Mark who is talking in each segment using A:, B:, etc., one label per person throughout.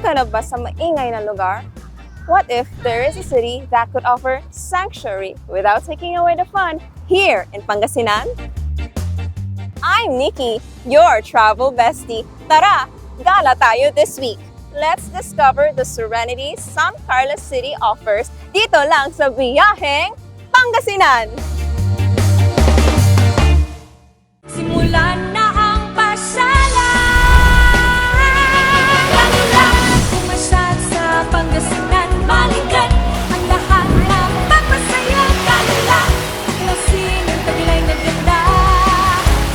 A: ka na ba sa maingay na lugar? What if there is a city that could offer sanctuary without taking away the fun here in Pangasinan? I'm Nikki, your travel bestie. Tara, gala tayo this week. Let's discover the serenity San Carlos City offers dito lang sa biyaheng Pangasinan.
B: Simulan na ang pasyalan. Lalo lang pumasyal sa Pangasinan. Balikan ang lahat na magpasaya. Lalo lang klasin ang taglay na ganda.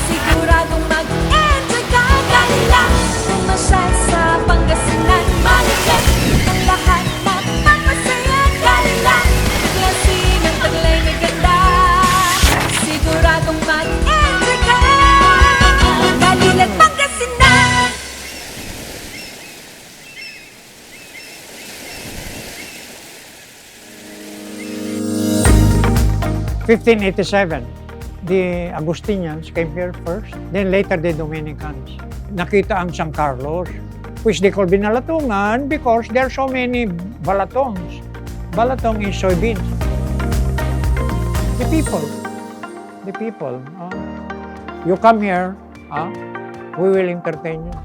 B: Siguradong mag-enjoy ka. Lalo lang pumasyal sa Pangasinan. Balikan ang lahat na magpasaya. Lalo lang klasin ang taglay na ganda. Siguradong mag-enjoy ka. Balikan Pangasinan.
C: 1587, the Augustinians came here first, then later the Dominicans. Nakita ang San Carlos, which they call Binalatungan because there are so many balatongs. Balatong is soybeans. The people. You come here, we will entertain you.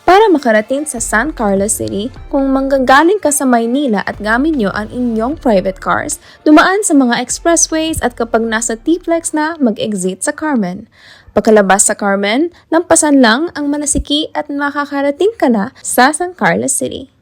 D: Para makarating sa San Carlos City, kung manggagaling ka sa Maynila at gamit nyo ang inyong private cars, dumaan sa mga expressways at kapag nasa T-Flex na, mag-exit sa Carmen. Pagkalabas sa Carmen, lampasan lang ang Malasiki at makakarating ka na sa San Carlos City.